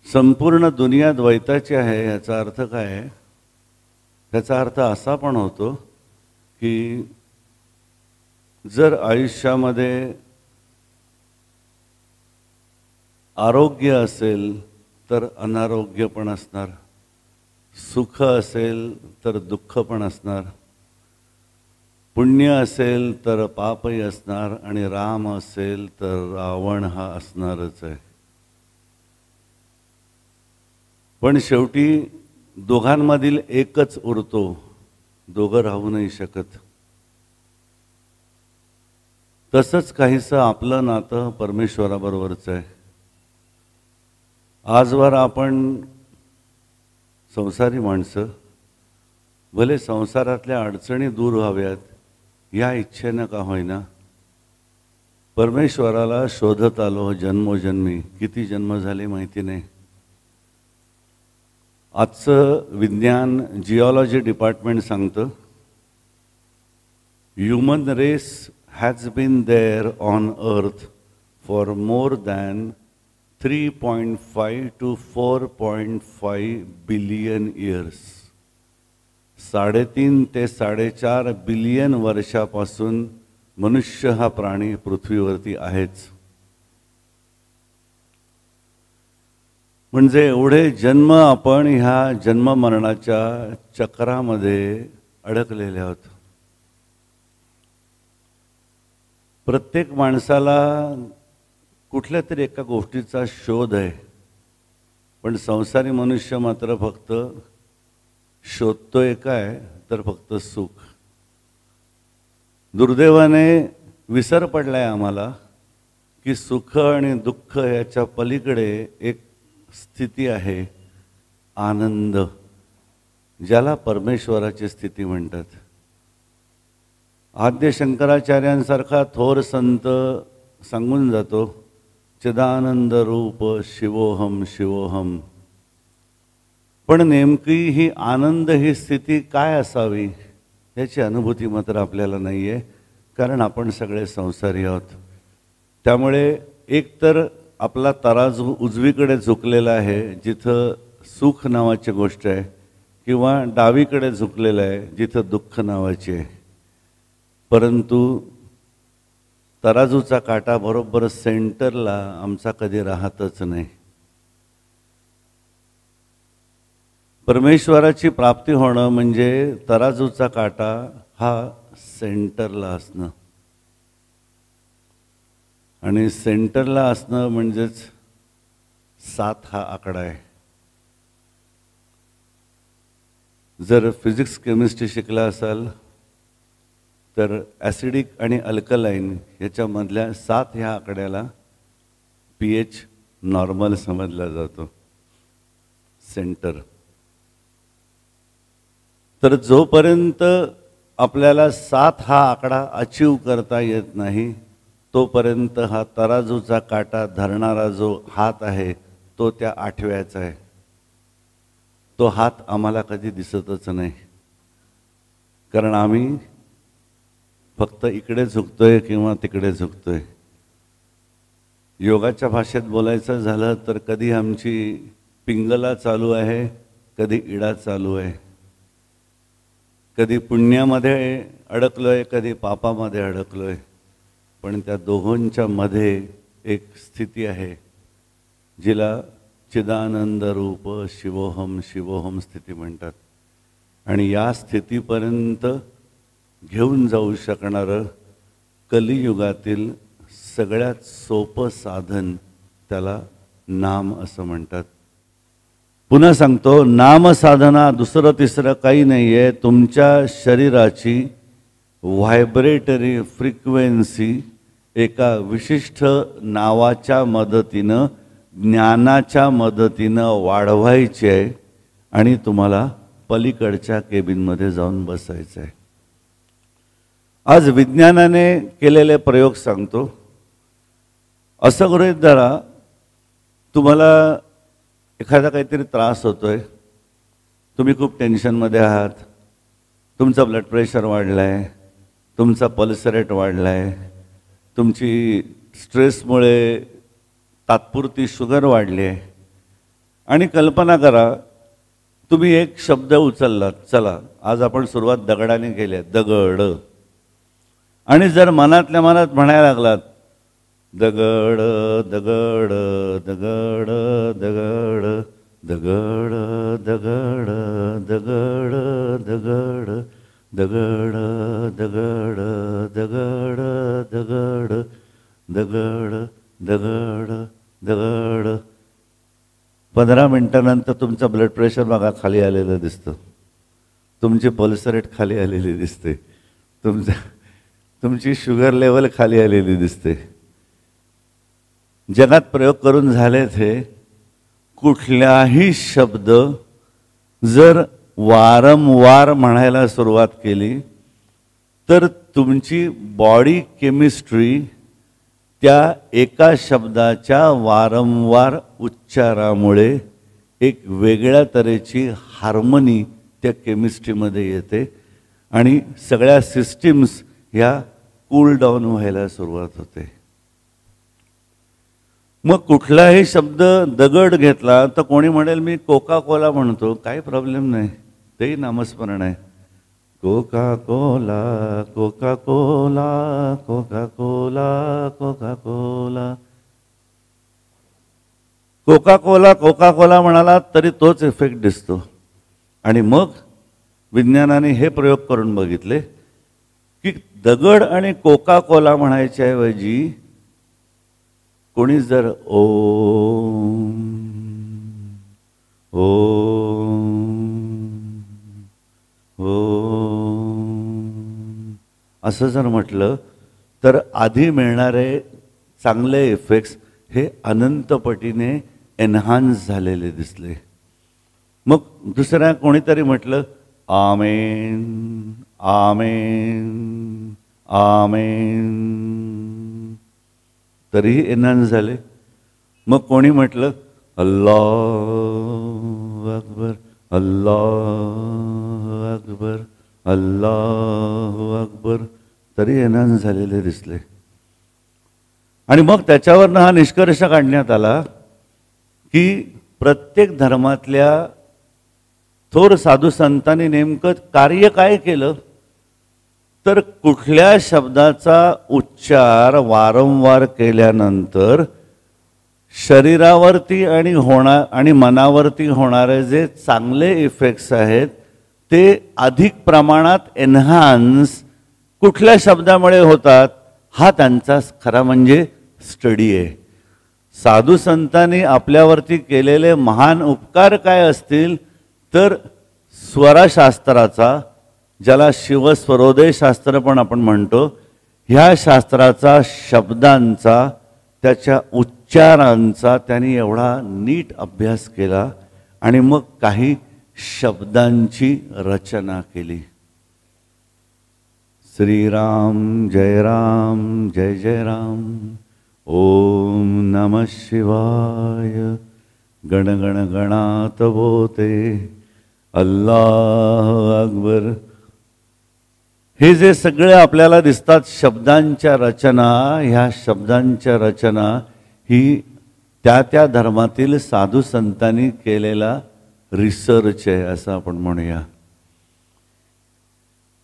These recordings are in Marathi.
संपूर्ण दुनिया द्वैताची आहे याचा अर्थ काय आहे? त्याचा अर्थ असा पण होतो की जर आयुष्यामध्ये आरोग्य असेल तर अनारोग्य पण असणार, सुख असेल तर दुःख पण असणार, पुण्य असेल तर पापही असणार आणि राम असेल तर रावण हा असणारच आहे. पण शेवटी दोघांमधील एकच उरतो, दोघं राहू नाही शकत. तसंच काहीसं आपलं नातं परमेश्वराबरोबरच आहे. आजवर आपण संसारी माणसं भले संसारातल्या अडचणी दूर व्हाव्यात या इच्छेनं का होईना परमेश्वराला शोधत आलो जन्मोजन्मी. किती जन्म झाले माहिती नाही. आजचं विज्ञान जिओलॉजी डिपार्टमेंट सांगतं human race has been there on earth for more than 3.5 to 4.5 billion years. 3.5 ते 4.5 बिलियन वर्षापासून मनुष्य हा प्राणी पृथ्वीवरती आहेच. म्हणजे एवढे जन्म आपण ह्या जन्म मरणाच्या चक्रामध्ये अडकलेले आहोत. प्रत्येक माणसाला कुठल्या तरी एका गोष्टीचा शोध आहे, पण संसारी मनुष्य मात्र फक्त शोधतोय काय तर फक्त सुख. दुर्दैवाने विसर पडलाय आम्हाला की सुख आणि दुःख याच्या पलीकडे एक स्थिती आहे, आनंद, ज्याला परमेश्वराची स्थिती म्हणतात. आद्य शंकराचार्यांसारखा थोर संत सांगून जातो चिदानंद रूप शिवोहम शिवोहम. पण नेमकी ही आनंद ही स्थिती काय असावी याची अनुभूती मात्र आपल्याला नाही आहे, कारण आपण सगळे संसारी आहोत. त्यामुळे एकतर आपला तराजू उजवीकडे झुकलेला आहे जिथं सुख नावाची गोष्ट आहे, किंवा डावीकडे झुकलेला आहे जिथं दुःख नावाची आहे. परंतु तराजूचा काटा बरोबर सेंटरला आमचा कधी राहतच नाही. परमेश्वराची प्राप्ती होणं म्हणजे तराजूचा काटा हा सेंटरला असणं, आणि सेंटरला असणं म्हणजेच 7 हा आकडा आहे. जर फिजिक्स केमिस्ट्री शिकला असाल तर ॲसिडिक आणि अल्कलाईन याच्यामधल्या 7 ह्या आकड्याला pH नॉर्मल समजला जातो, सेंटर. तर जोपर्यंत आपल्याला 7 हा आकडा अचीव करता येत नाही तोपर्यंत हा तराजूचा काटा धरणारा जो हात आहे तो त्या 8व्याचा आहे. तो हात आम्हाला कधी दिसतच नाही, कारण आम्ही फक्त इकडे झुकतोय किंवा तिकडे झुकतोय. योगाच्या भाषेत बोलायचं झालं तर कधी आमची पिंगला चालू आहे, कधी इडा चालू आहे, कधी पुण्यामध्ये अडकलोय, कधी पापामध्ये अडकलोय. पण त्या दोघांच्या मध्ये एक स्थिती आहे जिला चिदानंद रूप शिवोहम शिवोहम स्थिती म्हणतात. आणि या स्थितीपर्यंत घेऊन जाऊ शकणारं कलियुगातील सगळ्यात सोपं साधन त्याला नाम असं म्हणतात. पुन्हा सांगतो, नाम साधना दुसरं तिसरं काही नाही आहे. तुमच्या शरीराची व्हायब्रेटरी फ्रिक्वेन्सी एका विशिष्ट नावाच्या मदतीनं, ज्ञानाच्या मदतीनं वाढवायची आहे आणि तुम्हाला पलीकडच्या केबिनमध्ये जाऊन बसायचं आहे. आज विज्ञानाने केलेले प्रयोग सांगतो. असं गृहीत धरा, तुम्हाला एखादा काहीतरी त्रास होतोय, तुम्ही खूप टेन्शनमध्ये आहात, तुमचा ब्लड प्रेशर वाढला आहे, तुमचा पल्स रेट वाढला आहे, तुमची स्ट्रेसमुळे तात्पुरती शुगर वाढली आहे, आणि कल्पना करा तुम्ही एक शब्द उचललात, चला आज आपण सुरुवात दगडाने केली आहे, दगड, आणि जर मनातल्या मनात म्हणायला लागलात दगड दगड दगड दगड दगड दगड दगड दगड दगड दगड दगड दगड दगड दगड दगड 15 मिनिटानंतर तुमचं ब्लड प्रेशर बघा खाली आलेलं दिसतं, तुमची पल्स रेट खाली आलेली दिसते, तुमची शुगर लेवल खाली आलेली दिसते. जगात प्रयोग करून झालेत हे. कुठलाही शब्द जर वारंवार म्हणायला सुरुवात केली तर तुमची बॉडी केमिस्ट्री त्या एका शब्दाच्या वारंवार उच्चारामुळे एक वेगळ्या तऱ्हेची हार्मनी त्या केमिस्ट्रीमध्ये येते आणि सगळ्या सिस्टीम्स ह्या कूल डाऊन व्हायला सुरुवात होते. मग कुठलाही शब्द दगड घेतला तर कोणी म्हणेल मी कोका कोला म्हणतो, काही प्रॉब्लेम नाही, तेही नामस्मरण आहे. Coca Cola Coca Cola Coca Cola Coca Cola Coca Cola Coca Cola म्हणाला तरी तोच इफेक्ट दिसतो. आणि मग विज्ञानाने हे प्रयोग करून बघितले की दगड आणि कोका कोला म्हणायच्या ऐवजी कोणी जर ओम ओम ओम असं जर म्हटलं तर आधी मिळणारे चांगले इफेक्ट्स हे अनंतपटीने एनहान्स झालेले दिसले. मग दुसऱ्या कोणीतरी म्हटलं आमेन आमेन आमेन तरीही एनहान्स झाले. मग कोणी म्हटलं अल्लाह अकबर अल्लाह अकबर अल्लाह अकबर तरी एनहान्स झालेले दिसले. आणि मग त्याच्यावरनं हा निष्कर्ष काढण्यात आला की प्रत्येक धर्मातल्या थोर साधू संतांनी नेमकं कार्य काय केलं तर कुठल्या शब्दाचा उच्चार वारंवार केल्यानंतर शरीरावरती आणि मनावरती होणारे जे चांगले इफेक्ट्स आहेत ते अधिक प्रमाणात एन्हान्स कुठल्या शब्दामुळे होतात हा त्यांचा खरा म्हणजे स्टडी आहे. साधू संतांनी आपल्यावरती केलेले महान उपकार काय असतील तर स्वरशास्त्राचा, ज्याला शिवस्वरोदय शास्त्र पण आपण म्हणतो, ह्या शास्त्राचा, शब्दांचा, त्याच्या उच्चारांचा त्यांनी एवढा नीट अभ्यास केला आणि मग काही शब्दांची रचना केली. श्रीराम जय राम जय जय राम, ओम नमः शिवाय, गण गण गणात बोते, अल्लाह अकबर. हे जे सगळे आपल्याला दिसतात शब्दांच्या रचना, ह्या शब्दांच्या रचना ही त्या त्या धर्मातील साधू संतांनी केलेला रिसर्च आहे असं आपण म्हणूया.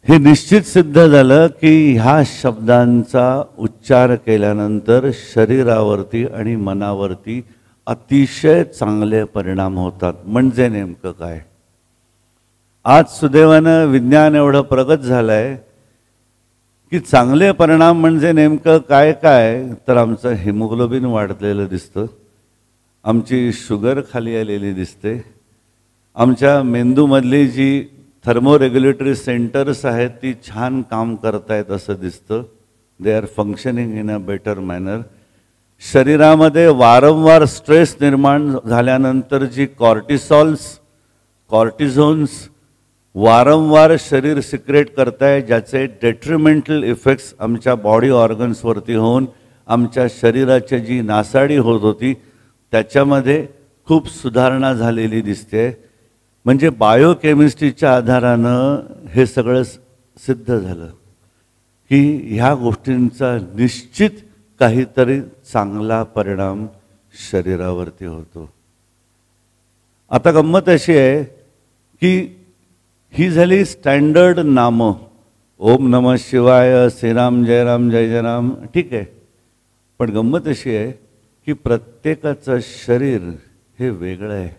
हे निश्चित सिद्ध झालं की ह्या शब्दांचा उच्चार केल्यानंतर शरीरावरती आणि मनावरती अतिशय चांगले परिणाम होतात. म्हणजे नेमकं काय? आज सुदैवानं विज्ञान एवढं प्रगत झालं आहे की चांगले परिणाम म्हणजे नेमकं काय काय तर आमचं हिमोग्लोबिन वाढलेलं दिसतं, आमची शुगर खाली आलेली दिसते, आमच्या मेंदूमधली जी थर्मोरेग्युलेटरी सेंटर्स आहेत ती छान काम करतायत असं दिसतं. They are functioning in a better manner. शरीरामध्ये वारंवार स्ट्रेस निर्माण झाल्यानंतर जी कॉर्टिझोन्स वारंवार शरीर सिक्रेट करताय, ज्याचे डेट्रिमेंटल इफेक्ट्स आमच्या बॉडी ऑर्गन्सवरती होऊन आमच्या शरीराची जी नासाडी होत होती त्याच्यामध्ये खूप सुधारणा झालेली दिसते. म्हणजे बायोकेमिस्ट्रीच्या आधारानं हे सगळं सिद्ध झालं की ह्या गोष्टींचा निश्चित काहीतरी चांगला परिणाम शरीरावरती होतो. आता गंमत अशी आहे की ही झाली स्टँडर्ड नामं, ओम नमः शिवाय, श्रीराम जय राम जय जय राम, ठीक आहे. पण गंमत अशी आहे की प्रत्येकाचं शरीर हे वेगळं आहे.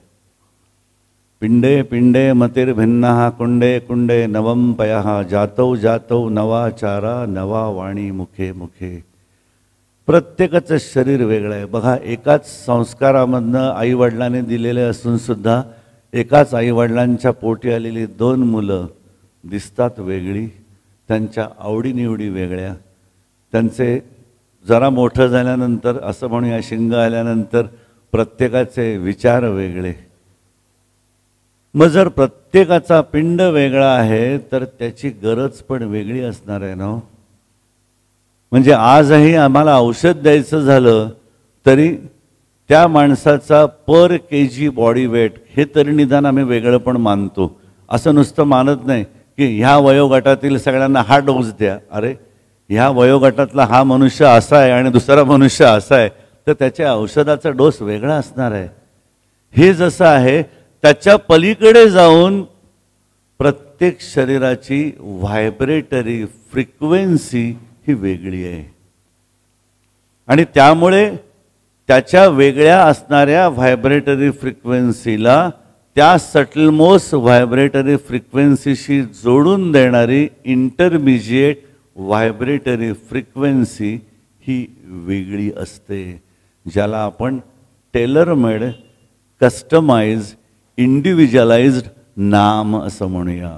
पिंडे पिंडे मतिर्भिन्नः कुंडे कुंडे नवम पयः जातौ जातौ नवाचारा नवा वाणी मुखे मुखे. प्रत्येकाचं शरीर वेगळं आहे. बघा, एकाच संस्कारामधनं आईवडिलांनी दिलेले असून सुद्धा एकाच आईवडिलांच्या पोटी आलेली 2 मुलं दिसतात वेगळी, त्यांच्या आवडीनिवडी वेगळ्या, त्यांचे जरा मोठं झाल्यानंतर असं म्हणूया शिंग आल्यानंतर प्रत्येकाचे विचार वेगळे. मग जर प्रत्येकाचा पिंड वेगळा आहे तर त्याची गरज पण वेगळी असणार आहे ना. म्हणजे आजही आम्हाला औषध द्यायचं झालं तरी त्या माणसाचा पर केजी बॉडी वेट हे तरी निदान आम्ही वेगळं पण मानतो. असं नुसतं मानत नाही की ह्या वयोगटातील सगळ्यांना हा डोस द्या. अरे, ह्या वयोगटातला हा मनुष्य असा आहे आणि दुसरा मनुष्य असा आहे, तर त्याच्या औषधाचा डोस वेगळा असणार आहे. हे जसं आहे त्याच्या पलीकडे जाऊन प्रत्येक शरीराची व्हायब्रेटरी फ्रिक्वेन्सी ही वेगळी आहे आणि त्यामुळे त्याच्या वेगळ्या असणाऱ्या व्हायब्रेटरी फ्रिक्वेन्सीला त्या सटलमोस्ट व्हायब्रेटरी फ्रिक्वेन्सीशी जोडून देणारी इंटरमिजिएट व्हायब्रेटरी फ्रिक्वेन्सी ही वेगळी असते, ज्याला आपण टेलरमेड, कस्टमाइज, इंडिव्हिज्युअलाइज्ड नाम असं म्हणूया.